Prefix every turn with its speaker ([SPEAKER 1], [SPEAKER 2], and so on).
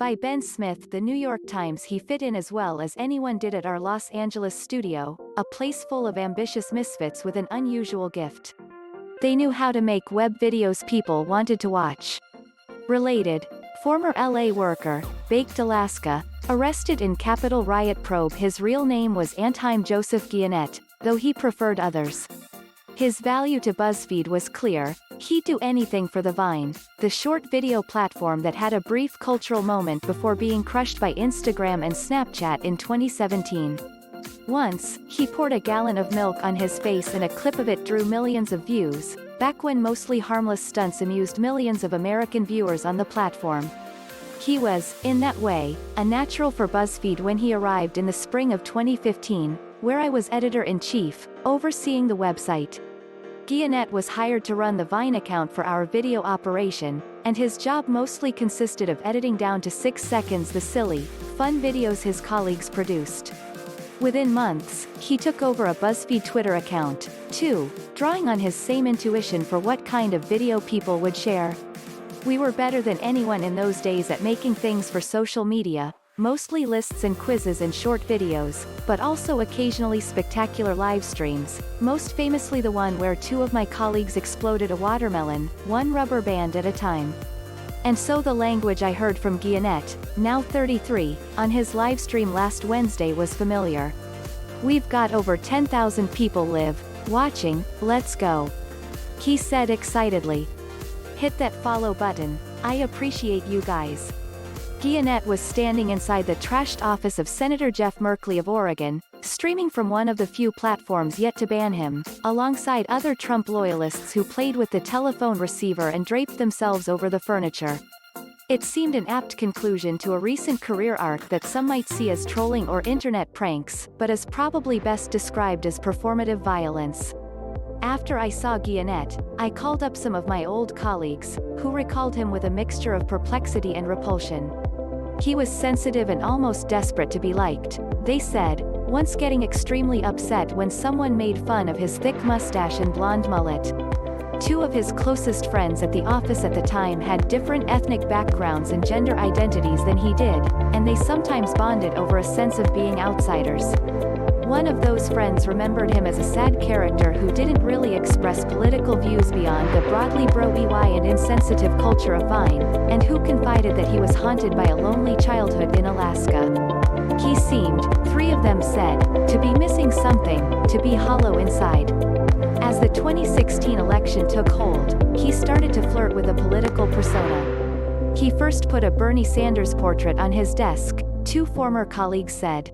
[SPEAKER 1] By Ben Smith, The New York Times. He fit in as well as anyone did at our Los Angeles studio, a place full of ambitious misfits with an unusual gift. They knew how to make web videos people wanted to watch. Related. Former LA worker, Baked Alaska, arrested in Capitol riot probe. His real name was Antime Joseph Gionet, though he preferred others. His value to BuzzFeed was clear: he'd do anything for the Vine, the short video platform that had a brief cultural moment before being crushed by Instagram and Snapchat in 2017. Once, he poured a gallon of milk on his face and a clip of it drew millions of views, back when mostly harmless stunts amused millions of American viewers on the platform. He was, in that way, a natural for BuzzFeed when he arrived in the spring of 2015, where I was editor-in-chief, overseeing the website. Gionet was hired to run the Vine account for our video operation, and his job mostly consisted of editing down to 6 seconds the silly, fun videos his colleagues produced. Within months, he took over a BuzzFeed Twitter account, too, drawing on his same intuition for what kind of video people would share. We were better than anyone in those days at making things for social media, mostly lists and quizzes and short videos, but also occasionally spectacular live streams, most famously the one where 2 of my colleagues exploded a watermelon, one rubber band at a time. And so the language I heard from Gionet, now 33, on his livestream last Wednesday was familiar. "We've got over 10,000 people watching, let's go," he said excitedly. "Hit that follow button, I appreciate you guys." Gionet was standing inside the trashed office of Senator Jeff Merkley of Oregon, streaming from one of the few platforms yet to ban him, alongside other Trump loyalists who played with the telephone receiver and draped themselves over the furniture. It seemed an apt conclusion to a recent career arc that some might see as trolling or internet pranks, but is probably best described as performative violence. After I saw Gionet, I called up some of my old colleagues, who recalled him with a mixture of perplexity and repulsion. He was sensitive and almost desperate to be liked, they said, once getting extremely upset when someone made fun of his thick mustache and blonde mullet. 2 of his closest friends at the office at the time had different ethnic backgrounds and gender identities than he did, and they sometimes bonded over a sense of being outsiders. One of those friends remembered him as a sad character who didn't really express political views beyond the broadly bro-ey and insensitive culture of Vine, and who confided that he was haunted by a lonely childhood in Alaska. He seemed, 3 of them said, to be missing something, to be hollow inside. As the 2016 election took hold, he started to flirt with a political persona. He first put a Bernie Sanders portrait on his desk, 2 former colleagues said.